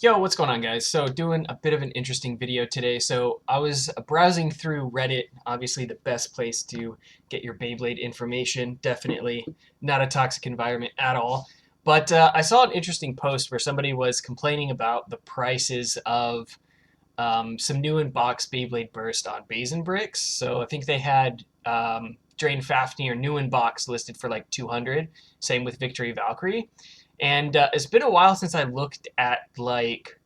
Yo, what's going on, guys? So doing a bit of an interesting video today. So I was browsing through Reddit, obviously the best place to get your Beyblade information. Definitely not a toxic environment at all. But I saw an interesting post where somebody was complaining about the prices of some new in-box Beyblade Burst on Basin Bricks. So I think they had Drain Fafnir new in-box listed for like 200. Same with Victory Valkyrie. And it's been a while since I looked at like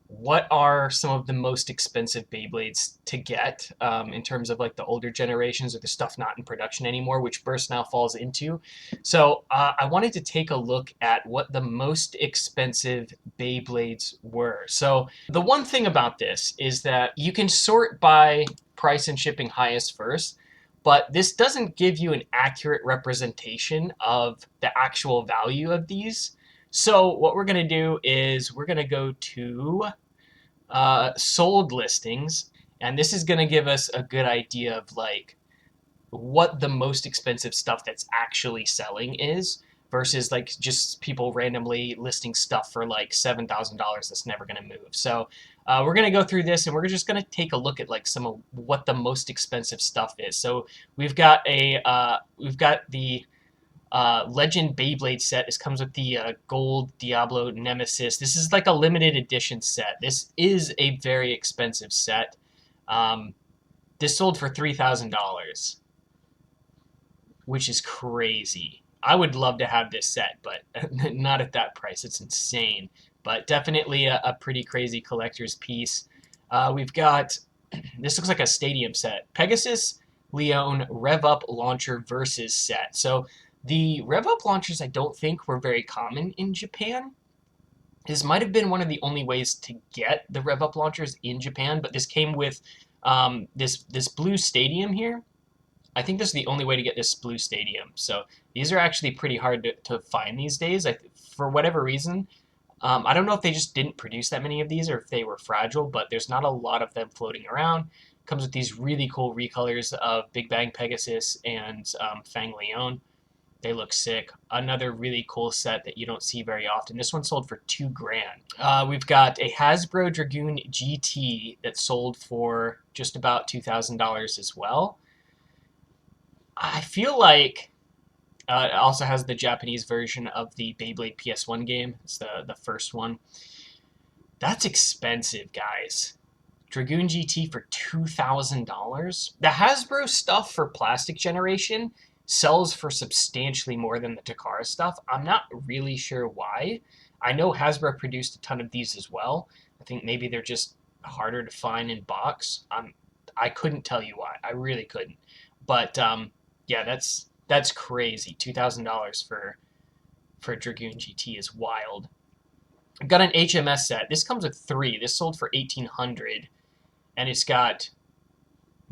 what are some of the most expensive Beyblades to get in terms of like the older generations or the stuff not in production anymore, which Burst now falls into. So I wanted to take a look at what the most expensive Beyblades were. So the one thing about this is that you can sort by price and shipping highest first, but this doesn't give you an accurate representation of the actual value of these. So what we're going to do is we're going to go to sold listings, and this is going to give us a good idea of like what the most expensive stuff that's actually selling is versus like just people randomly listing stuff for like $7,000 that's never going to move. So we're going to go through this and we're just going to take a look at like some of what the most expensive stuff is. So we've got the Legend Beyblade set. This comes with the gold Diablo Nemesis. This is like a limited edition set. This is a very expensive set. Um, this sold for $3,000, which is crazy. I would love to have this set, but not at that price. It's insane. But definitely a pretty crazy collector's piece. We've got, this looks like a stadium set. Pegasus Leone Rev Up Launcher versus set. So the Rev Up launchers I don't think were very common in Japan. This might have been one of the only ways to get the Rev Up launchers in Japan, but this came with this blue stadium here. I think this is the only way to get this blue stadium. So these are actually pretty hard to find these days. For whatever reason, I don't know if they just didn't produce that many of these or if they were fragile, but there's not a lot of them floating around. Comes with these really cool recolors of Big Bang Pegasus and Fang Leone. They look sick. Another really cool set that you don't see very often. This one sold for $2,000. We've got a Hasbro Dragoon GT that sold for just about $2,000 as well. I feel like it also has the Japanese version of the Beyblade PS1 game. It's the first one. That's expensive, guys. Dragoon GT for $2,000. The Hasbro stuff for Plastic Generation sells for substantially more than the Takara stuff. I'm not really sure why. I know Hasbro produced a ton of these as well. I think maybe they're just harder to find in box. I couldn't tell you why. I really couldn't. But yeah, that's crazy. $2,000 for Dragoon GT is wild. I've got an HMS set. This comes with 3. This sold for $1,800, and it's got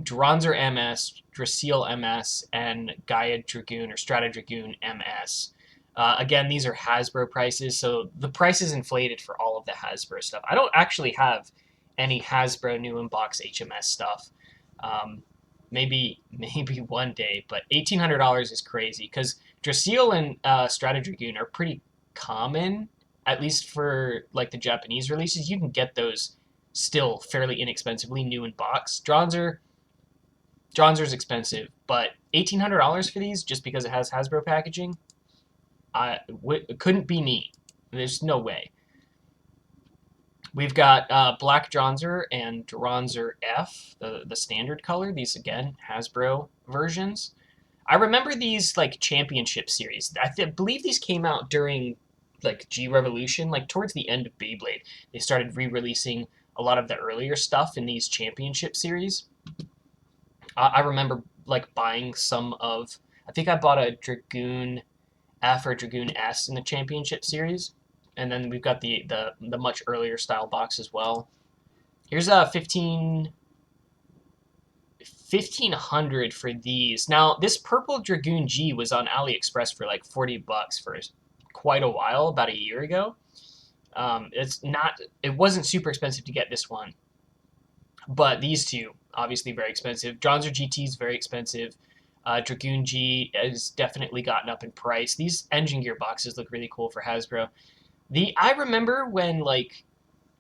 Dronzer MS, Drasil MS, and Gaia Dragoon or Strata Dragoon MS. Again, these are Hasbro prices, so the price is inflated for all of the Hasbro stuff. I don't actually have any Hasbro new in-box HMS stuff. Maybe one day, but $1,800 is crazy because Drasil and Strata Dragoon are pretty common, at least for like the Japanese releases. You can get those still fairly inexpensively new in box. Dronzer's expensive, but $1,800 for these just because it has Hasbro packaging, it couldn't be me. There's no way. We've got Black Dronzer and Dronzer F, the standard color. These, again, Hasbro versions. I remember these, like, championship series. I believe these came out during, like, G-Revolution, like, towards the end of Beyblade. They started re-releasing a lot of the earlier stuff in these championship series. I remember, like, buying some of... I think I bought a Dragoon F or Dragoon S in the championship series. And then we've got the much earlier style box as well. Here's a 1,500 for these. Now, this purple Dragoon G was on AliExpress for like $40 for quite a while, about a year ago. It wasn't super expensive to get this one. But these two, obviously very expensive. Dronzer GT is very expensive. Dragoon G has definitely gotten up in price. These engine gear boxes look really cool for Hasbro. I remember when like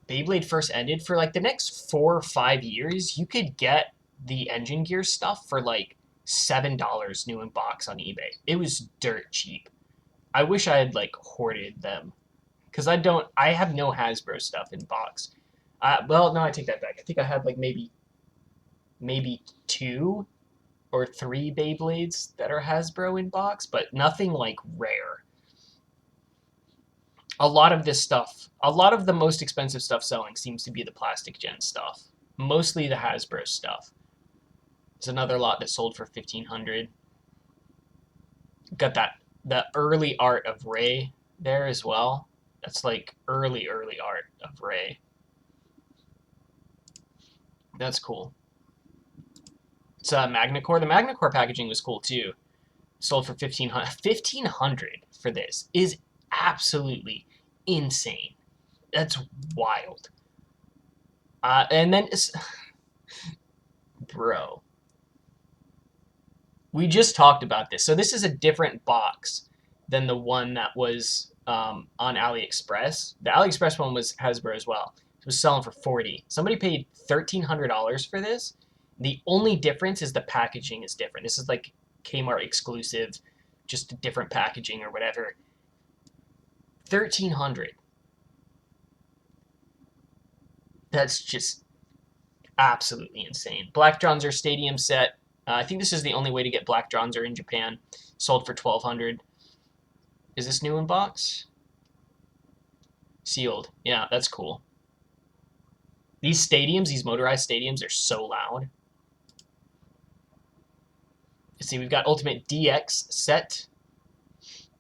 Beyblade first ended, for like the next 4 or 5 years, you could get the engine gear stuff for like $7 new in box on eBay. It was dirt cheap. I wish I had like hoarded them because I have no Hasbro stuff in box. Well, no, I take that back. I think I had like maybe 2 or 3 Beyblades that are Hasbro in box, but nothing like rare. A lot of this stuff, a lot of the most expensive stuff selling seems to be the Plastic Gen stuff. Mostly the Hasbro stuff. There's another lot that sold for 1,500. Got that early art of Ray there as well. That's like early art of Ray. That's cool. It's Magnacore. The Magnacore packaging was cool too. Sold for 1,500. 1,500 for this is absolutely insane. That's wild. And then, bro, we just talked about this. So this is a different box than the one that was on AliExpress. The AliExpress one was Hasbro as well. It was selling for 40. Somebody paid $1,300 for this. The only difference is the packaging is different. This is like Kmart exclusive, just different packaging or whatever. 1,300. That's just absolutely insane. Black Dronzer Stadium set. I think this is the only way to get Black Dronzer in Japan. Sold for 1,200. Is this new in box? Sealed. Yeah, that's cool. These stadiums, these motorized stadiums, are so loud. Let's see, we've got Ultimate DX set.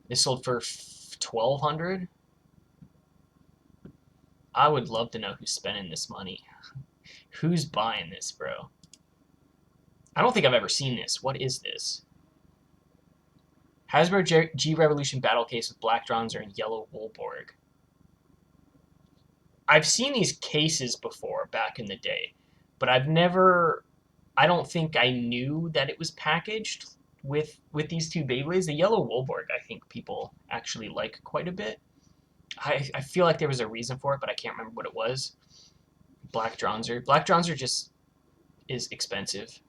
This sold for 1,200. I would love to know who's spending this money. Who's buying this, bro? I don't think I've ever seen this. What is this? Hasbro G Revolution Battle Case with Black Dronzer and Yellow Woolborg. I've seen these cases before back in the day, but I've never... I don't think I knew that it was packaged with these two Beyblades. The Yellow Woolborg, I think people actually like quite a bit. I feel like there was a reason for it, but I can't remember what it was. Black Dronzer. Black Dronzer just is expensive.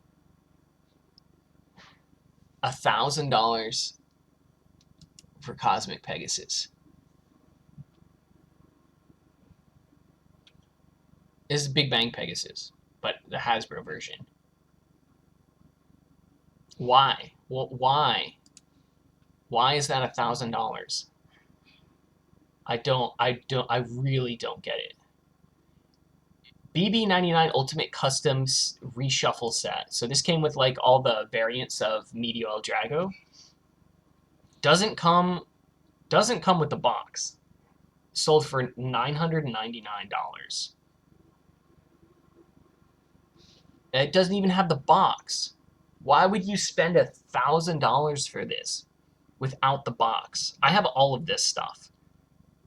$1,000 for Cosmic Pegasus. This is Big Bang Pegasus, but the Hasbro version. Why? Well, why? Why is that $1,000? I really don't get it. BB99 Ultimate Customs Reshuffle Set. So this came with like all the variants of Medio El Drago. Doesn't come with the box. Sold for $999. It doesn't even have the box. Why would you spend $1,000 for this without the box? I have all of this stuff.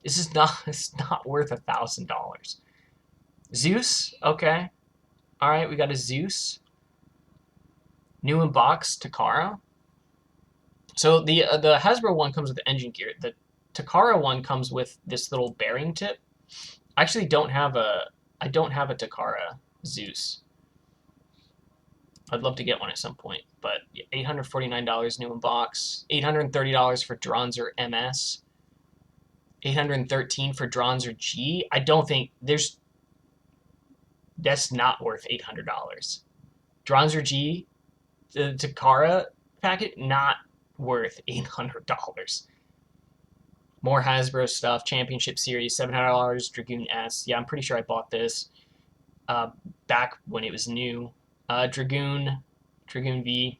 It's not worth $1,000. Zeus, okay. All right, we got a Zeus. New in box, Takara. So the Hasbro one comes with the engine gear. The Takara one comes with this little bearing tip. I actually don't have a Takara Zeus. I'd love to get one at some point, but $849 new in box, $830 for Dronzer MS, $813 for Dronzer G. I don't think that's not worth $800. Dronzer G, the Takara packet, not worth $800. More Hasbro stuff, Championship Series, $700, Dragoon S. Yeah, I'm pretty sure I bought this back when it was new. Dragoon V.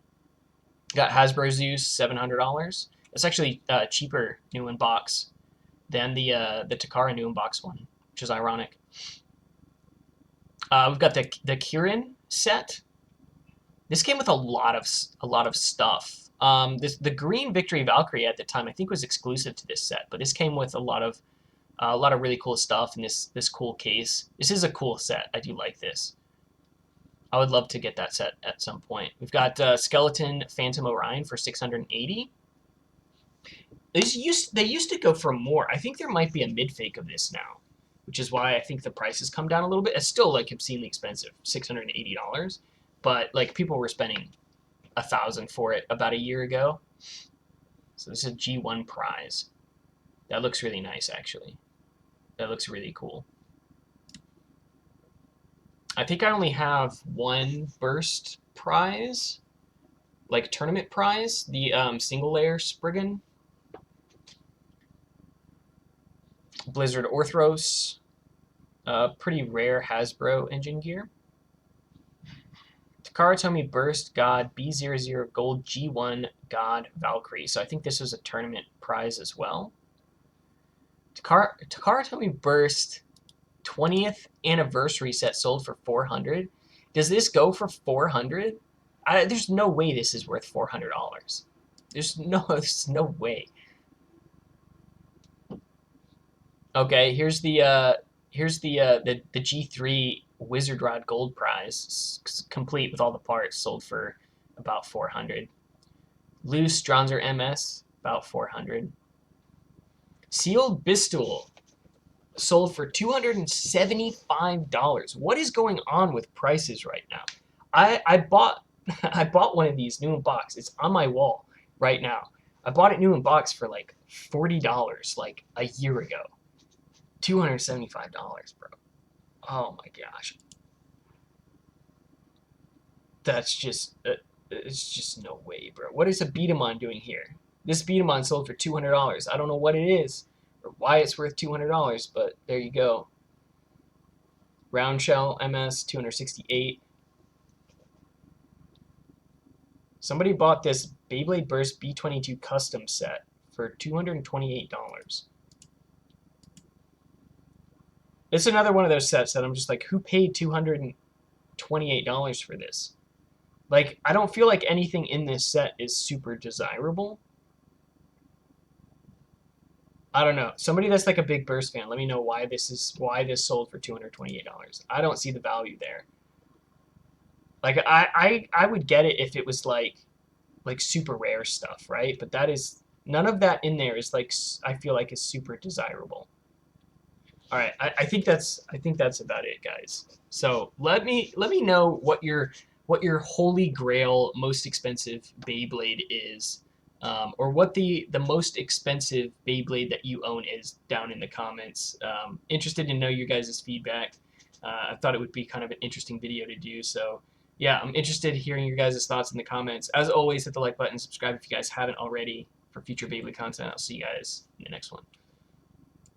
Got Hasbro Zeus, $700. It's actually cheaper new in box than the Takara new in box one, which is ironic. We've got the Kirin set. This came with a lot of stuff. The green Victory Valkyrie at the time I think was exclusive to this set, but this came with a lot of really cool stuff in this cool case. This is a cool set. I do like this. I would love to get that set at some point. We've got Skeleton Phantom Orion for $680. They used to go for more. I think there might be a mid-fake of this now. which is why I think the price has come down a little bit. It's still like obscenely expensive, $680, but like people were spending $1,000 for it about a year ago. So this is a G1 prize. That looks really nice, actually. That looks really cool. I think I only have one burst prize, like tournament prize, the single layer Spriggan, Blizzard Orthros, pretty rare Hasbro engine gear. Takara Tomy Burst God B00 Gold G1 God Valkyrie. So I think this was a tournament prize as well. Takara Tomy Burst 20th anniversary set sold for $400. Does this go for $400? There's no way this is worth $400. There's no way. Okay, here's the G3 Wizard Rod Gold Prize, complete with all the parts, sold for about $400. Loose Stronzer MS, about $400. Sealed Bistool, sold for $275. What is going on with prices right now? I bought I bought one of these new in box. It's on my wall right now. I bought it new in box for like $40 like a year ago. $275, bro. Oh my gosh. That's just it's just no way, bro. What is a Beat-em-on doing here? This Beat-em-on sold for $200. I don't know what it is or why it's worth $200, but there you go. Round Shell MS 268. Somebody bought this Beyblade Burst B22 custom set for $228. It's another one of those sets that I'm just like, who paid $228 for this? Like, I don't feel like anything in this set is super desirable. I don't know. Somebody that's like a big Burst fan, let me know why this sold for $228. I don't see the value there. Like I would get it if it was like super rare stuff, right? But that is none of that in there is like I feel like is super desirable. All right, I think that's about it, guys. So let me know what your holy grail most expensive Beyblade is, or what the most expensive Beyblade that you own is down in the comments. Interested to know your guys' feedback. I thought it would be kind of an interesting video to do. So yeah, I'm interested in hearing your guys' thoughts in the comments. As always, hit the like button, subscribe if you guys haven't already for future Beyblade content. I'll see you guys in the next one.